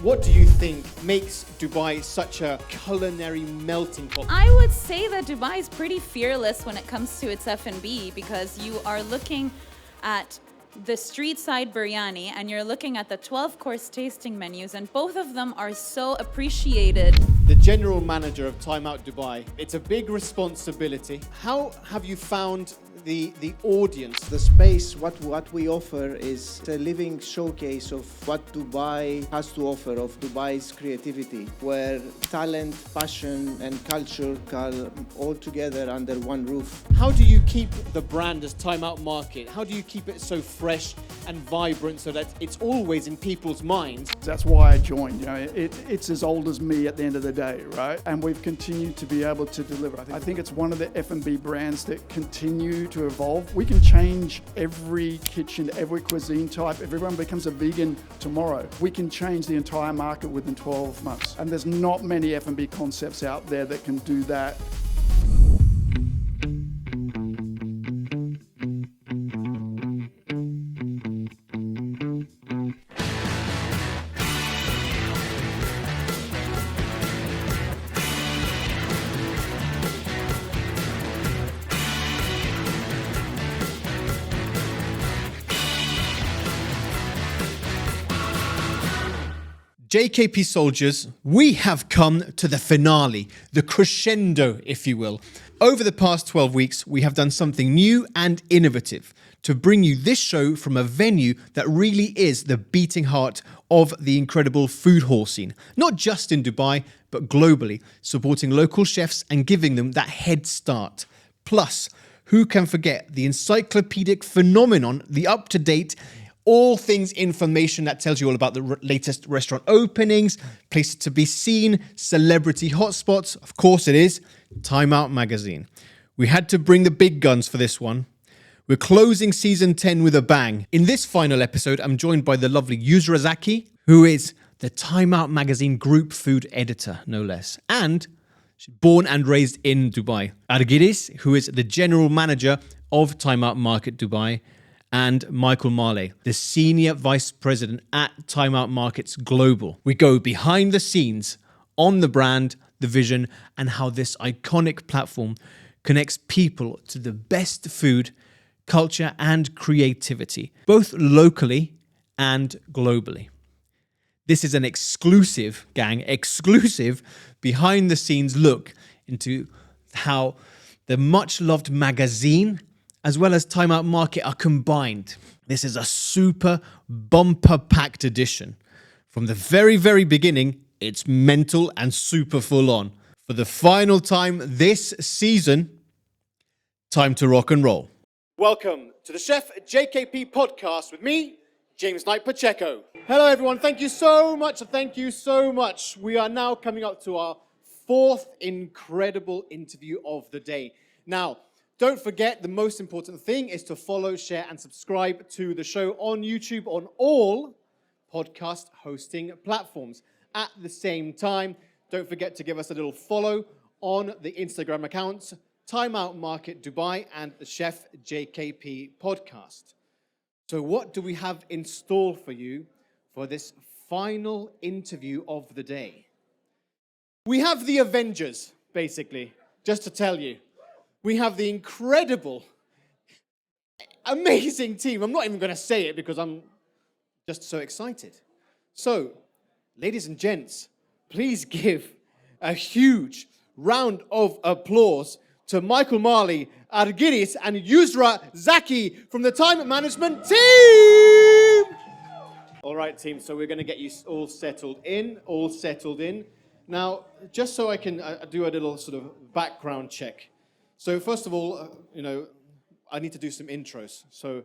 What do you think makes Dubai such a culinary melting pot? I would say that Dubai is pretty fearless when it comes to its F&B because you are looking at the street side biryani and you're looking at the 12-course tasting menus, and both of them are so appreciated. The general manager of Time Out Dubai, it's a big responsibility. How have you found the audience? The space, what we offer is a living showcase of what Dubai has to offer, of Dubai's creativity, where talent, passion and culture come all together under one roof. How do you keep the brand as Time Out Market? How do you keep it so fresh and vibrant so that it's always in people's minds? That's why I joined. It's as old as me at the end of the day, right? And we've continued to be able to deliver. I think it's one of the F&B brands that continue to evolve. We can change every kitchen, every cuisine type. If everyone becomes a vegan tomorrow, we can change the entire market within 12 months. And there's not many F&B concepts out there that can do that. JKP soldiers, we have come to the finale, the crescendo, if you will. Over the past 12 weeks, we have done something new and innovative to bring you this show from a venue that really is the beating heart of the incredible food hall scene. Not just in Dubai, but globally, supporting local chefs and giving them that head start. Plus, who can forget the encyclopedic phenomenon, the up-to-date all things information that tells you all about the latest restaurant openings, places to be seen, celebrity hotspots. Of course it is Time Out magazine. We had to bring the big guns for this one. We're closing season 10 with a bang. In this final episode, I'm joined by the lovely Yousra Zaki, who is the Time Out magazine group food editor, no less. And she's born and raised in Dubai. Argiris, who is the general manager of Time Out Market Dubai, and Michael Marlay, the Senior Vice President at Time Out Markets Global. We go behind the scenes on the brand, the vision, and how this iconic platform connects people to the best food, culture, and creativity, both locally and globally. This is an exclusive, exclusive behind-the-scenes look into how the much-loved magazine as well as Time Out Market are combined. This is a super bumper-packed edition. From the very, very beginning, it's mental and super full-on. For the final time this season, time to rock and roll. Welcome to the Chef JKP podcast with me, James Knight Pacheco. Hello, everyone. Thank you so much. Thank you so much. We are now coming up to our fourth incredible interview of the day. Now, don't forget, the most important thing is to follow, share, and subscribe to the show on YouTube on all podcast hosting platforms. At the same time, don't forget to give us a little follow on the Instagram accounts, Time Out Market Dubai and the Chef JKP podcast. So what do we have in store for you for this final interview of the day? We have the Avengers, basically, just to tell you. We have the incredible, amazing team. I'm not even going to say it because I'm just so excited. So, ladies and gents, please give a huge round of applause to Michael Marlay, Argiris, and Yousra Zaki from the Time Management team. All right, team, so we're going to get you all settled in. Now, just so I can do a little sort of background check. So first of all, I need to do some intros. So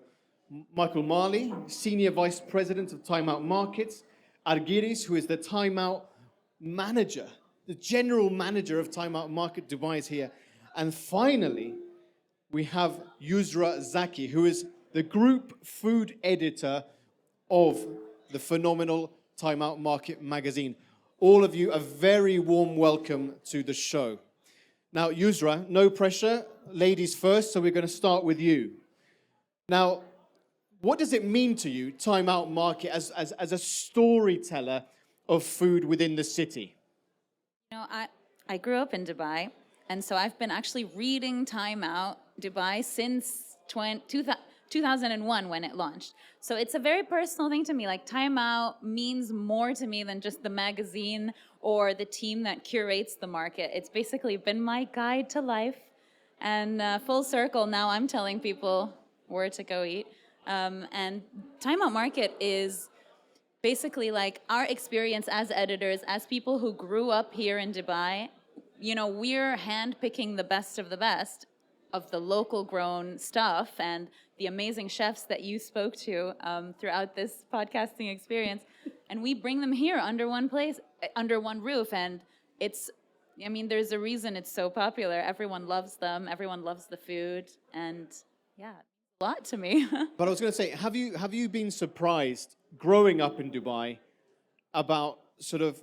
Michael Marlay, Senior Vice President of Time Out Markets. Argiris, who is the Time Out Manager, the General Manager of Time Out Market Dubai is here. And finally, we have Yousra Zaki, who is the Group Food Editor of the phenomenal Time Out Market magazine. All of you, a very warm welcome to the show. Now, Yousra, no pressure, ladies first, so we're going to start with you. Now, what does it mean to you, Time Out Market, as a storyteller of food within the city? You know, I grew up in Dubai, and so I've been actually reading Time Out Dubai since 2001 when it launched. So it's a very personal thing to me. Like, Time Out means more to me than just the magazine or the team that curates the market. It's basically been my guide to life. And full circle, now I'm telling people where to go eat. And Time Out Market is basically like our experience as editors, as people who grew up here in Dubai. You know, we're handpicking the best of the local grown stuff and the amazing chefs that you spoke to throughout this podcasting experience. And we bring them here under one place, under one roof. And I mean, there's a reason it's so popular. Everyone loves them. Everyone loves the food. And yeah, a lot to me. But I was going to say, have you been surprised growing up in Dubai about sort of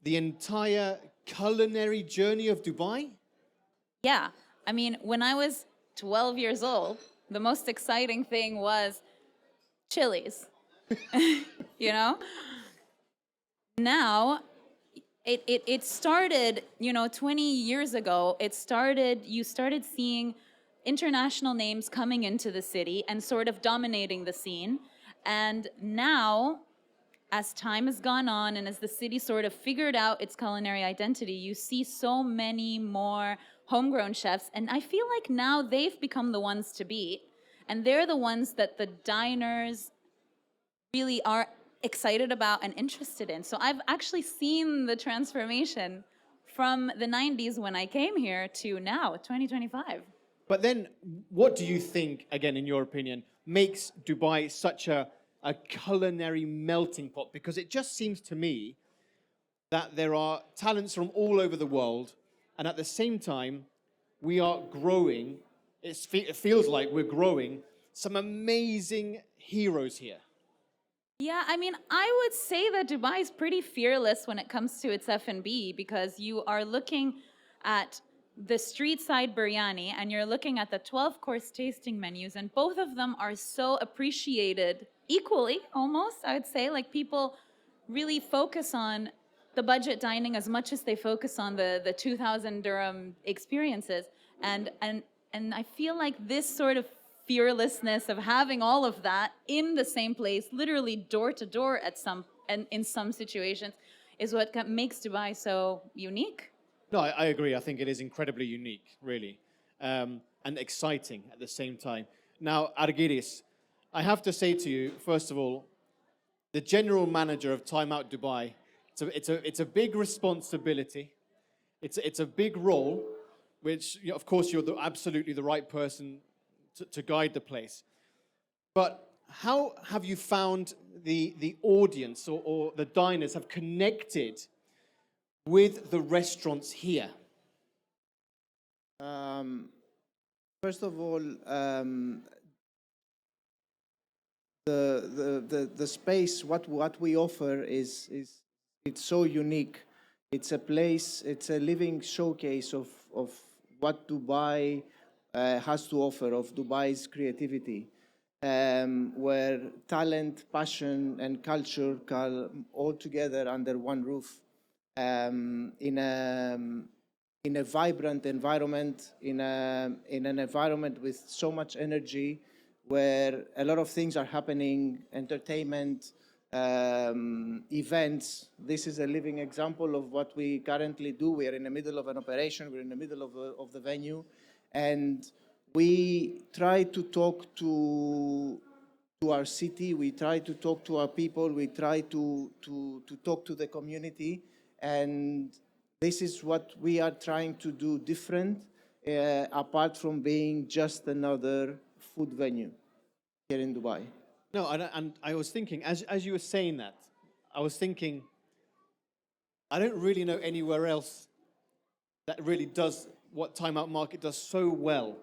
the entire culinary journey of Dubai? Yeah. I mean, when I was 12 years old, the most exciting thing was chilies. You know? Now, it started, 20 years ago, you started seeing international names coming into the city and sort of dominating the scene. And now, as time has gone on and as the city sort of figured out its culinary identity, you see so many more homegrown chefs. And I feel like now they've become the ones to beat. And they're the ones that the diners really are excited about and interested in. So I've actually seen the transformation from the 90s when I came here to now, 2025. But then, what do you think, again, in your opinion, makes Dubai such a culinary melting pot? Because it just seems to me that there are talents from all over the world, and at the same time, we are growing, it feels like we're growing, some amazing heroes here. Yeah, I mean, I would say that Dubai is pretty fearless when it comes to its F&B, because you are looking at the street side biryani and you're looking at the 12-course tasting menus, and both of them are so appreciated equally, almost, I would say. Like, people really focus on the budget dining as much as they focus on the 2,000 dirham experiences. And I feel like this sort of fearlessness of having all of that in the same place, literally door to door in some situations, is what makes Dubai so unique. No, I agree. I think it is incredibly unique, really, and exciting at the same time. Now, Argiris, I have to say to you, first of all, the general manager of Time Out Dubai, it's a big responsibility. It's a big role, which, of course, you're absolutely the right person to guide the place. But how have you found the audience or the diners have connected with the restaurants here? First of all, the space, what we offer is it's so unique. It's a place, it's a living showcase of what Dubai has to offer, of Dubai's creativity, where talent, passion, and culture come all together under one roof, in a vibrant environment, in an environment with so much energy, where a lot of things are happening, entertainment, events. This is a living example of what we currently do. We are in the middle of an operation, we're in the middle of the venue, and we try to talk to our city, we try to talk to our people, we try to talk to the community, and this is what we are trying to do different, apart from being just another food venue here in Dubai. No, and I was thinking, as you were saying that, I was thinking, I don't really know anywhere else that really does what Time Out Market does so well.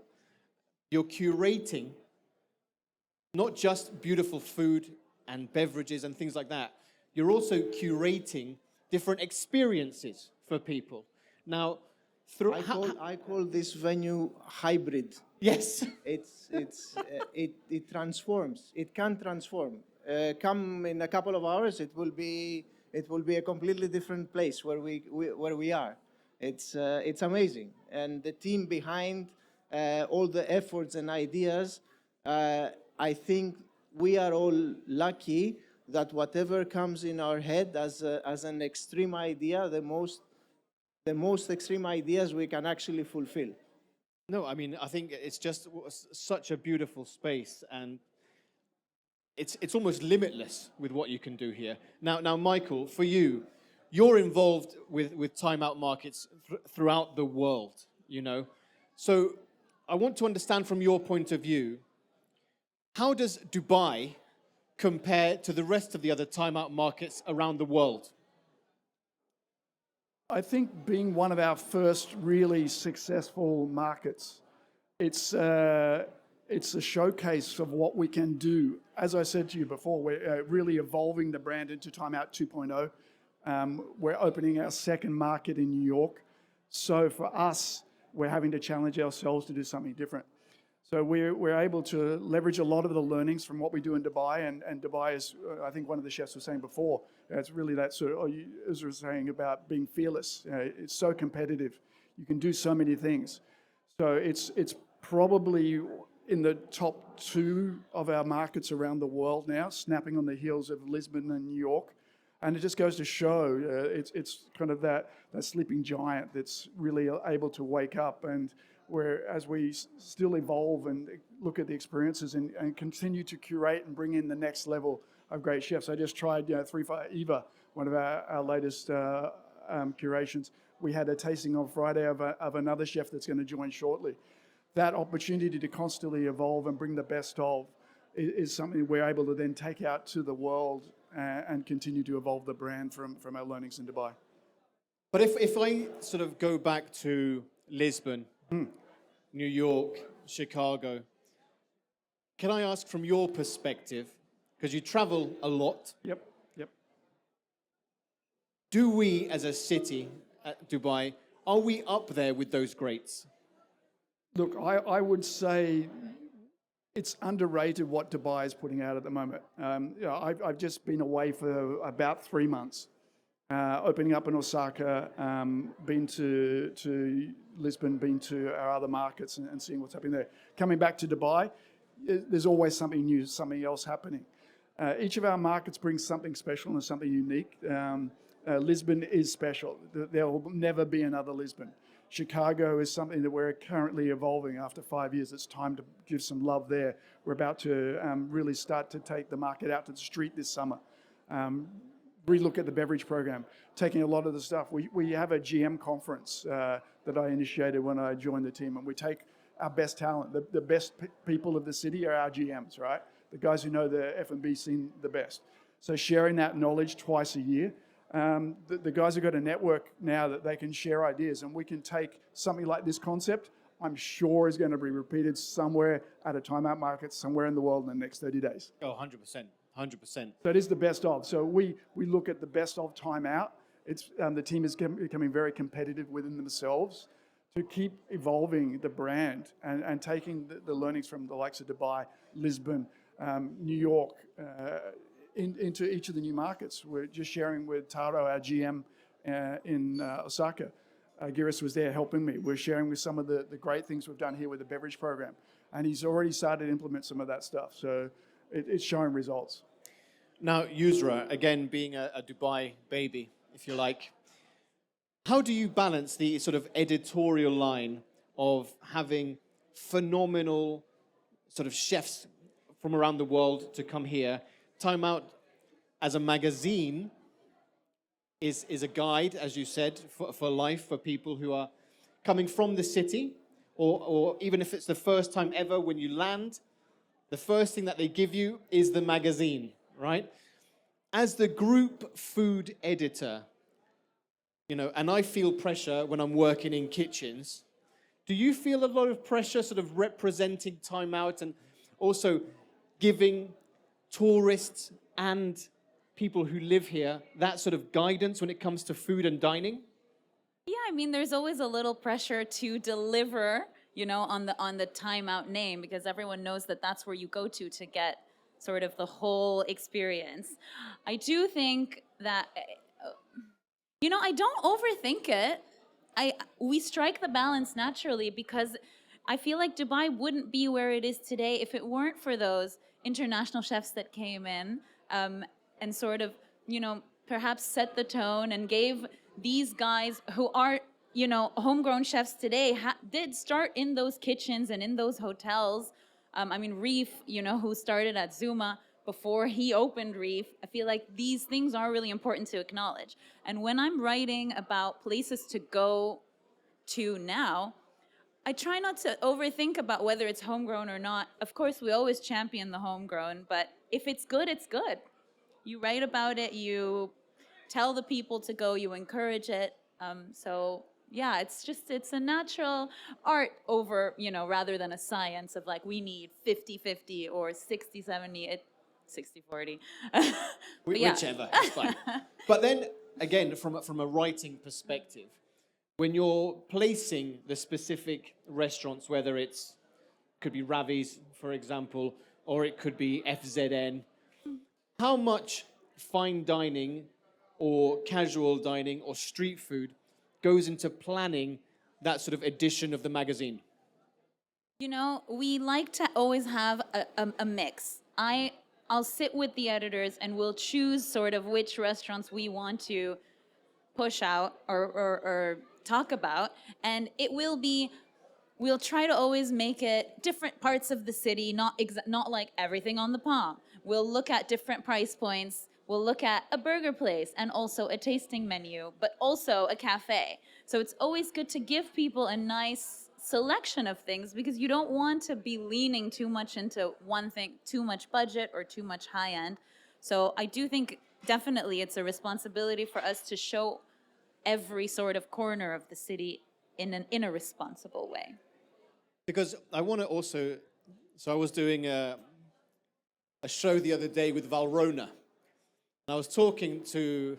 You're curating not just beautiful food and beverages and things like that. You're also curating different experiences for people. Now, I call this venue hybrid. Yes. It transforms. It can transform. Come in a couple of hours, it will be it will be a completely different place where we are. It's amazing, and the team behind all the efforts and ideas. I think we are all lucky that whatever comes in our head as an extreme idea, the most extreme ideas we can actually fulfill. No, I mean, I think it's just such a beautiful space, and it's almost limitless with what you can do here. Now, Michael, for you, you're involved with timeout markets throughout the world, you know. So I want to understand from your point of view, how does Dubai compare to the rest of the other timeout markets around the world? I think being one of our first really successful markets, it's a showcase of what we can do. As I said to you before, we're really evolving the brand into Timeout 2.0. We're opening our second market in New York. So for us, we're having to challenge ourselves to do something different. So we're able to leverage a lot of the learnings from what we do in Dubai, and Dubai is, I think one of the chefs was saying before, it's really that sort of, Yousra was saying about being fearless. It's so competitive. You can do so many things. So it's probably in the top 2 of our markets around the world now, snapping on the heels of Lisbon and New York. And it just goes to show it's kind of that sleeping giant that's really able to wake up. And as we still evolve and look at the experiences and continue to curate and bring in the next level of great chefs. I just tried 3 for Eva, one of our latest curations. We had a tasting on Friday of another chef that's going to join shortly. That opportunity to constantly evolve and bring the best of is something we're able to then take out to the world and continue to evolve the brand from our learnings in Dubai. But if I sort of go back to Lisbon, New York, Chicago, can I ask from your perspective, because you travel a lot, Yep. do we as a city at Dubai, are we up there with those greats? Look, I would say it's underrated what Dubai is putting out at the moment. I've just been away for about 3 months, opening up in Osaka, been to Lisbon, been to our other markets and seeing what's happening there. Coming back to Dubai, there's always something new, something else happening. Each of our markets brings something special and something unique. Lisbon is special. There will never be another Lisbon. Chicago is something that we're currently evolving after 5 years. It's time to give some love there. We're about to really start to take the market out to the street this summer. Relook at the beverage program, taking a lot of the stuff. We have a GM conference that I initiated when I joined the team, and we take our best talent. The best people of the city are our GMs, right? The guys who know the F&B scene the best. So sharing that knowledge twice a year. The guys have got a network now that they can share ideas, and we can take something like this concept, I'm sure is going to be repeated somewhere at a timeout market, somewhere in the world in the next 30 days. Oh, 100%. 100%. So it is the best of. So we look at the best of timeout. It's the team is becoming very competitive within themselves to keep evolving the brand and taking the learnings from the likes of Dubai, Lisbon, New York, into each of the new markets. We're just sharing with Taro, our GM in Osaka. Argiris was there helping me. We're sharing with some of the great things we've done here with the beverage program. And he's already started to implement some of that stuff. So it's showing results. Now, Yousra, again, being a Dubai baby, if you like, how do you balance the sort of editorial line of having phenomenal sort of chefs from around the world to come here? Time Out as a magazine is a guide, as you said, for life, for people who are coming from the city, or even if it's the first time ever when you land, the first thing that they give you is the magazine, right? As the group food editor, you know, and I feel pressure when I'm working in kitchens, do you feel a lot of pressure sort of representing Time Out and also giving tourists and people who live here that sort of guidance when it comes to food and dining? Yeah, I mean, there's always a little pressure to deliver, you know, on the Time Out name, because everyone knows that that's where you go to get sort of the whole experience. I do think that You know, I don't overthink it. We strike the balance naturally because I feel like Dubai wouldn't be where it is today if it weren't for those international chefs that came in and sort of, you know, perhaps set the tone and gave these guys who are, you know, homegrown chefs today did start in those kitchens and in those hotels. I mean, Reef, you know, who started at Zuma before he opened Reef. I feel like these things are really important to acknowledge. And when I'm writing about places to go to now, I try not to overthink about whether it's homegrown or not. Of course, we always champion the homegrown, but if it's good, it's good. You write about it, you tell the people to go, you encourage it. So yeah, it's a natural art over, you know, rather than a science of like we need 50-50 or 60-70. 60-40. Yeah. Whichever, it's fine. But then, again, from a writing perspective, when you're placing the specific restaurants, whether it's could be Ravi's, for example, or it could be FZN, how much fine dining or casual dining or street food goes into planning that sort of edition of the magazine? You know, we like to always have a mix. I'll sit with the editors and we'll choose sort of which restaurants we want to push out or talk about. And it will be, we'll try to always make it different parts of the city, not like everything on the Palm. We'll look at different price points. We'll look at a burger place and also a tasting menu, but also a cafe. So it's always good to give people a nice selection of things because you don't want to be leaning too much into one thing, too much budget or too much high end. So I do think definitely it's a responsibility for us to show every sort of corner of the city in a responsible way. Because I want to also, so I was doing a show the other day with Valrhona. And I was talking to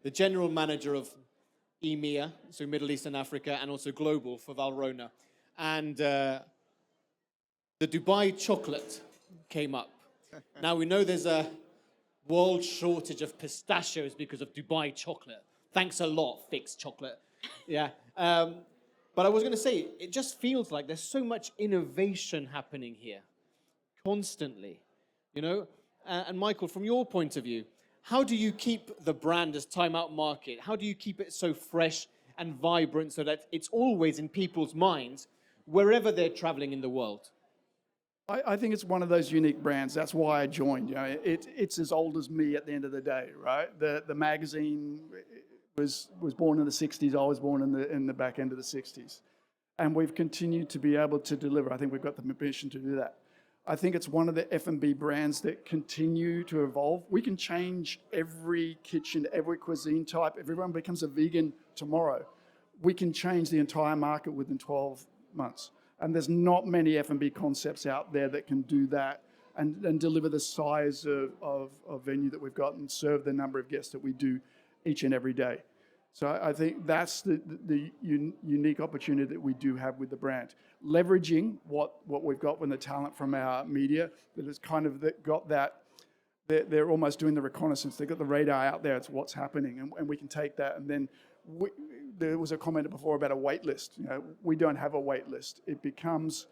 the general manager of EMEA, so Middle East and Africa, and also global for Valrhona. And the Dubai chocolate came up. Now we know there's a world shortage of pistachios because of Dubai chocolate. Thanks a lot, fixed chocolate. Yeah. But I was going to say, it just feels like there's so much innovation happening here, constantly, you know? And Michael, from your point of view, how do you keep the brand as Time Out Market? How do you keep it so fresh and vibrant so that it's always in people's minds wherever they're traveling in the world? I think it's one of those unique brands. That's why I joined. You know, it's as old as me at the end of the day, right? The magazine was born in the 60s. I was born in the back end of the 60s. And we've continued to be able to deliver. I think we've got the mission to do that. I think it's one of the F&B brands that continue to evolve. We can change every kitchen, every cuisine type. If everyone becomes a vegan tomorrow, we can change the entire market within 12 months. And there's not many F&B concepts out there that can do that and deliver the size of venue that we've got and serve the number of guests that we do each and every day. So I think that's the unique opportunity that we do have with the brand. Leveraging what we've got with the talent from our media that has kind of got that, they're almost doing the reconnaissance. They've got the radar out there, it's what's happening, and we can take that. And then there was a comment before about a wait list. You know, we don't have a wait list. It becomes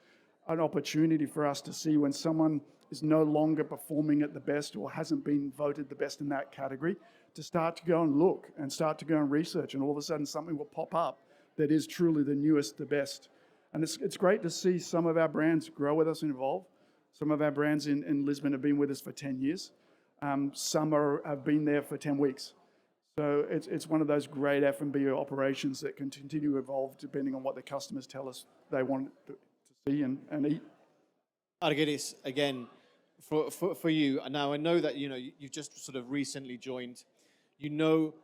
an opportunity for us to see when someone is no longer performing at the best or hasn't been voted the best in that category, to start to go and look and start to go and research, and all of a sudden something will pop up that is truly the newest, the best. And it's great to see some of our brands grow with us and evolve. Some of our brands in Lisbon have been with us for 10 years. Some have been there for 10 weeks. So it's one of those great F&B operations that can continue to evolve depending on what the customers tell us they want to see and eat. Argiris, again, for you, now I know that you've just sort of recently joined. You know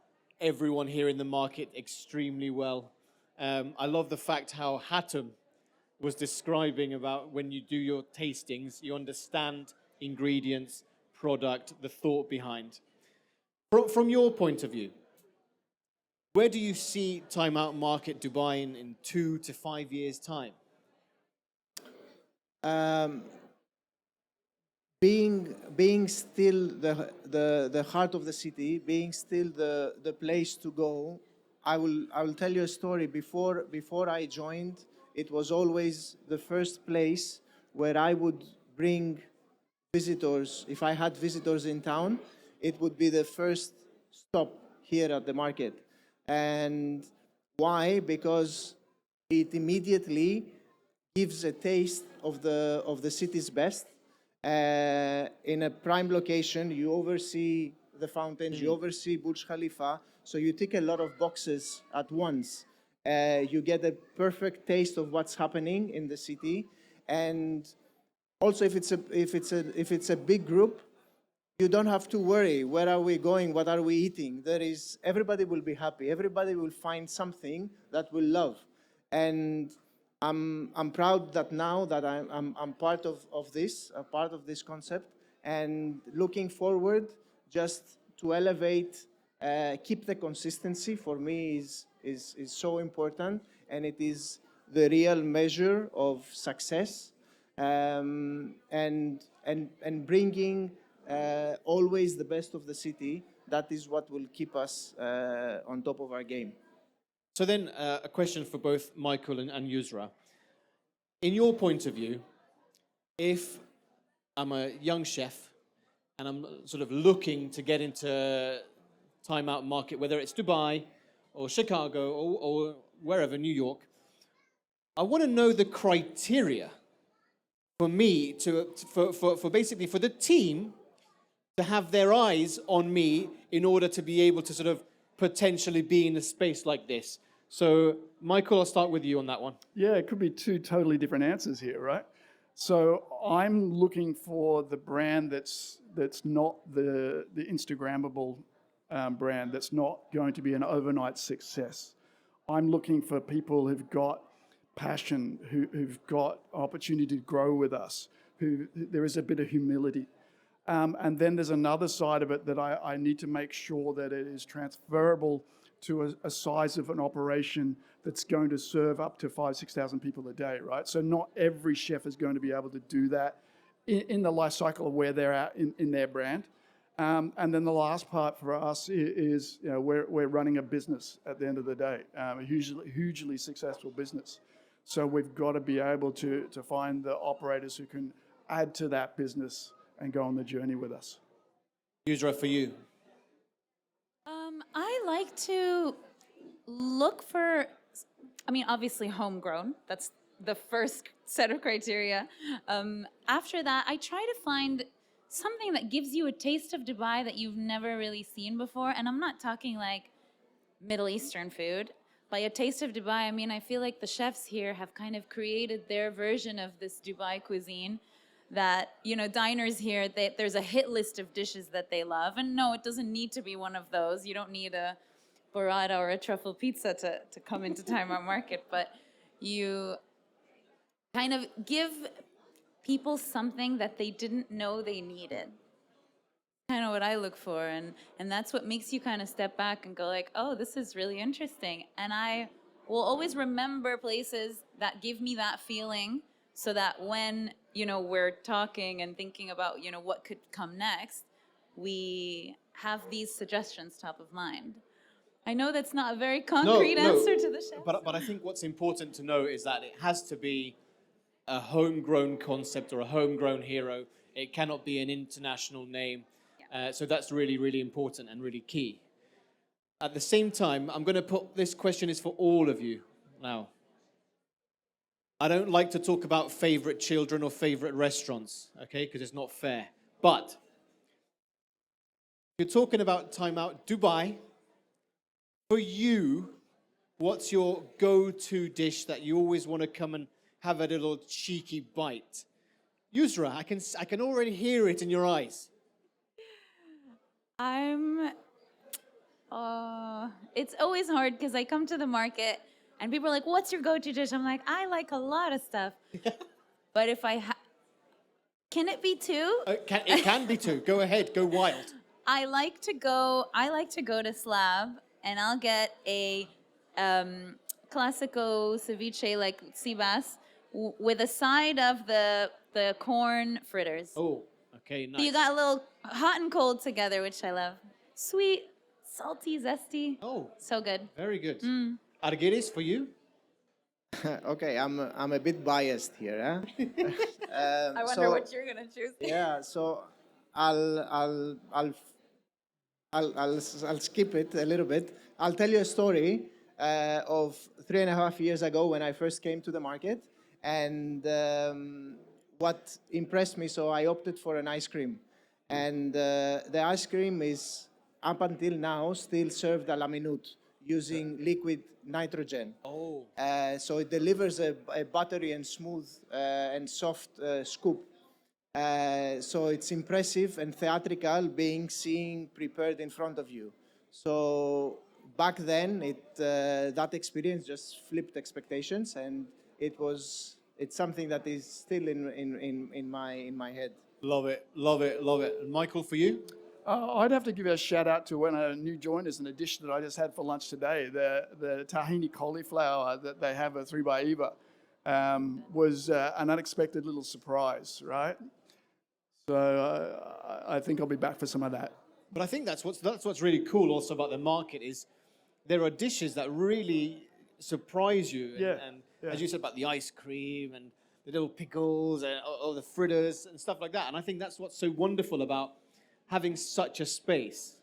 everyone here in the market extremely well. I love the fact how Hatem was describing about when you do your tastings, you understand ingredients, product, the thought behind. From your point of view, where do you see Time Out Market Dubai in 2 to 5 years' time? Being still the heart of the city, being still the place to go I will tell you a story. Before I joined, it was always the first place where I would bring visitors. If I had visitors in town, it would be the first stop here at the market. And why? Because it immediately gives a taste of the city's best. In a prime location, you oversee the fountains, you oversee Burj Khalifa, so you tick a lot of boxes at once. You get a perfect taste of what's happening in the city, and also if it's a big group, you don't have to worry. Where are we going? What are we eating? Everybody will be happy. Everybody will find something that will love, and I'm proud that now that I'm part of this, a part of this concept, and looking forward just to elevate, keep the consistency for me is so important, and it is the real measure of success, and bringing always the best of the city. That is what will keep us on top of our game. So then, a question for both Michael and Yousra. In your point of view, if I'm a young chef and I'm sort of looking to get into Time Out market, whether it's Dubai or Chicago or wherever, New York, I want to know the criteria for me for basically for the team to have their eyes on me in order to be able to sort of potentially be in a space like this. So, Michael, I'll start with you on that one. Yeah, it could be two totally different answers here, right? So I'm looking for the brand that's not the Instagrammable brand, that's not going to be an overnight success. I'm looking for people who've got passion, who've got opportunity to grow with us, who there is a bit of humility. And then there's another side of it that I need to make sure that it is transferable to a size of an operation that's going to serve up to 5,000-6,000 people a day, right? So not every chef is going to be able to do that in the life cycle of where they're at in their brand. And then the last part for us is we're running a business at the end of the day, a hugely successful business. So we've got to be able to find the operators who can add to that business and go on the journey with us. Yousra, for you. I like to look for, obviously homegrown. That's the first set of criteria. After that, I try to find something that gives you a taste of Dubai that you've never really seen before. And I'm not talking like Middle Eastern food. By a taste of Dubai, I feel like the chefs here have kind of created their version of this Dubai cuisine that, diners here, there's a hit list of dishes that they love. And no, it doesn't need to be one of those. You don't need a burrata or a truffle pizza to come into Time Out Market, but you kind of give people something that they didn't know they needed. Kind of what I look for, and that's what makes you kind of step back and go like, oh, this is really interesting. And I will always remember places that give me that feeling, so that when we're talking and thinking about what could come next, we have these suggestions top of mind. I know that's not a very concrete answer to the chef. But I think what's important to know is that it has to be a homegrown concept or a homegrown hero. It cannot be an international name. So that's really, really important and really key. At the same time, I'm going to put this question is for all of you now. I don't like to talk about favorite children or favorite restaurants, okay, because it's not fair. But you're talking about Time Out Dubai. For you, what's your go-to dish that you always want to come and have a little cheeky bite? Yousra, I can already hear it in your eyes. It's always hard because I come to the market and people are like, what's your go-to dish? I'm like, I like a lot of stuff. But if can it be two? It can be two. Go ahead, go wild. I like to go to Slab, and I'll get a classico ceviche like sea bass with a side of the corn fritters. Oh, okay, nice. So you got a little hot and cold together, which I love. Sweet, Salty, zesty. Oh, So good. very good. Argiris, for you? Okay, I'm a bit biased here. Huh? I wonder what you're going to choose. Yeah, so I'll I'll skip it a little bit. I'll tell you a story of 3.5 years ago when I first came to the market, and what impressed me. So I opted for an ice cream, and the ice cream is up until now still served à la minute using liquid nitrogen. Oh. So it delivers a buttery and smooth and soft scoop. So it's impressive and theatrical being seen prepared in front of you. So back then, that experience just flipped expectations, and it's something that is still in my head. Love it, love it, love it. And Michael, for you? I'd have to give a shout out to one of new joiners, an addition that I just had for lunch today. The tahini cauliflower that they have at 3 by Eva was an unexpected little surprise, right? So I think I'll be back for some of that. But I think that's what's really cool also about the market is there are dishes that really surprise you. And as you said about the ice cream and the little pickles and or the fritters and stuff like that. And I think that's what's so wonderful about having such a space.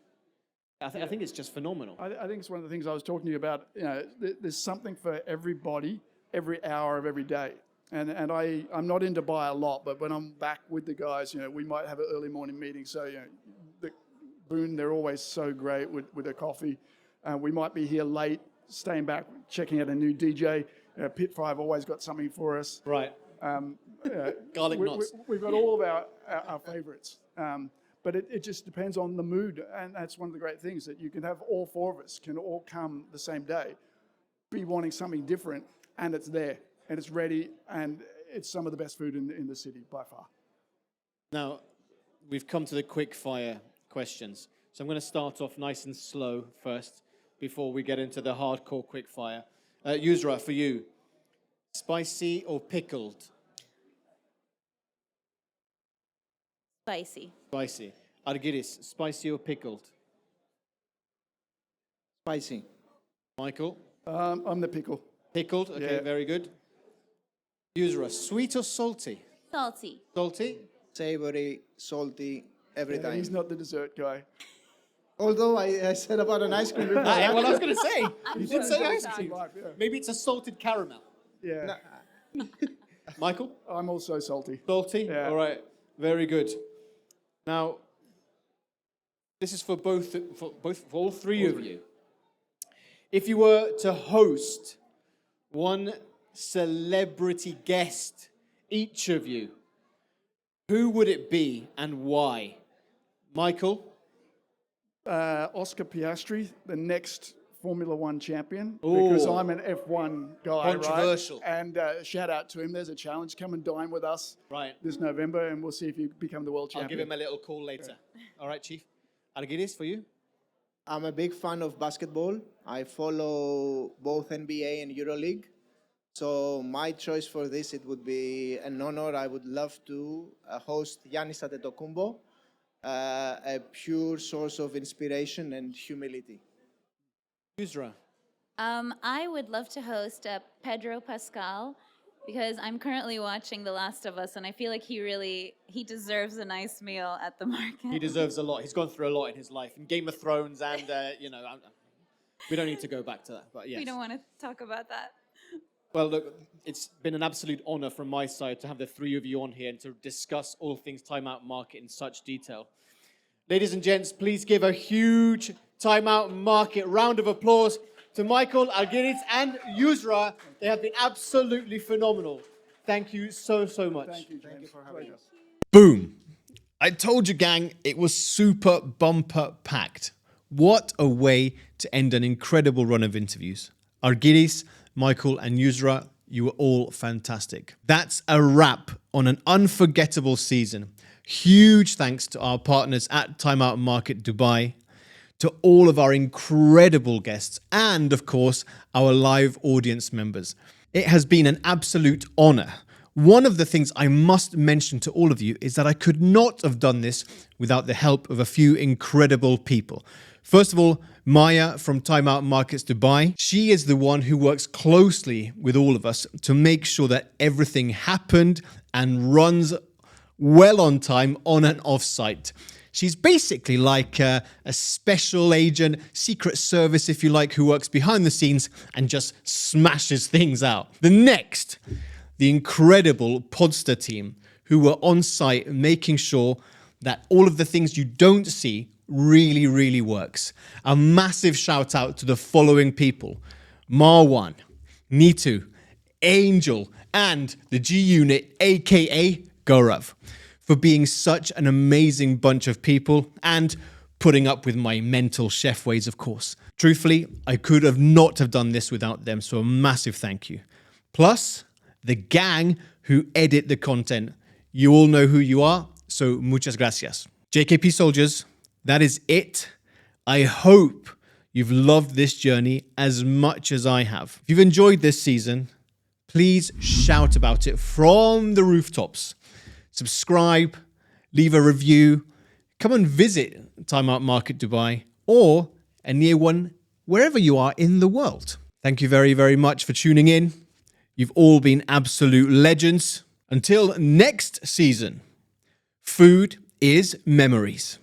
I think it's just phenomenal. I think it's one of the things I was talking to you about. You know, there's something for everybody, every hour of every day. And I'm not in Dubai a lot, but when I'm back with the guys, you know, we might have an early morning meeting. So, you know, Boone, they're always so great with their coffee. We might be here late, staying back, checking out a new DJ. Pit Fry have always got something for us. Right. Garlic knots. We've got all of our favorites. But it just depends on the mood. And that's one of the great things, that you can have all four of us can all come the same day, be wanting something different, and it's there, and it's ready, and it's some of the best food in the city by far. Now, we've come to the quick fire questions. So I'm going to start off nice and slow first before we get into the hardcore quick fire. Yousra, for you, spicy or pickled? Spicy. Spicy. Argiris, spicy or pickled? Spicy. Michael? I'm the pickle. Pickled, okay, Yeah. very good. Yousra, sweet or salty? Salty. Salty? Savory, salty, every time. He's not the dessert guy. Although I said about an ice cream before. Well, I was going to say, you did say ice Salty cream. life, yeah. Maybe it's a salted caramel. Yeah. Michael? I'm also salty. Salty? Yeah. All right, very good. Now, this is for all three of you. If you were to host one celebrity guest, each of you, who would it be and why? Michael? Oscar Piastri, the next Formula One champion, Ooh. because I'm an F1 guy, Controversial. right? And shout out to him. There's a challenge. Come and dine with us Right. this November, and we'll see if you become the world I'll champion. give him a little call later. All right, Chief. Argiris, for you? I'm a big fan of basketball. I follow both NBA and EuroLeague. So my choice for this, it would be an honor. I would love to host Giannis Antetokounmpo, a pure source of inspiration and humility. Yousra. I would love to host Pedro Pascal, because I'm currently watching The Last of Us, and I feel like he deserves a nice meal at the market. He deserves a lot. He's gone through a lot in his life, in Game of Thrones, and, we don't need to go back to that, but yes. We don't want to talk about that. Well, look, it's been an absolute honor from my side to have the three of you on here and to discuss all things Time Out Market in such detail. Ladies and gents, please give a huge Time Out Market round of applause to Michael, Argiris, and Yousra. They have been absolutely phenomenal. Thank you so much. Thank you, James. Thank you for having us. Boom. I told you, gang, it was super bumper packed. What a way to end an incredible run of interviews. Argiris, Michael, and Yousra, you were all fantastic. That's a wrap on an unforgettable season. Huge thanks to our partners at Time Out Market Dubai, to all of our incredible guests, and of course, our live audience members. It has been an absolute honor One of the things I must mention to all of you is that I could not have done this without the help of a few incredible people. First of all, Maya from Time Out Markets Dubai. She is the one who works closely with all of us to make sure that everything happened and runs well on time on and off site. She's basically like a special agent, secret service, if you like, who works behind the scenes and just smashes things out. The incredible Podster team who were on site making sure that all of the things you don't see really works. A massive shout out to the following people: Marwan, Nitu, Angel, and the G Unit, aka Gaurav, for being such an amazing bunch of people and putting up with my mental chef ways, of course. Truthfully, I could have not have done this without them, so a massive thank you. Plus, the gang who edit the content. You all know who you are, so muchas gracias. JKP soldiers, that is it. I hope you've loved this journey as much as I have. If you've enjoyed this season, please shout about it from the rooftops. Subscribe, leave a review, come and visit Time Out Market Dubai or a near one wherever you are in the world. Thank you very much for tuning in. You've all been absolute legends. Until next season, food is memories.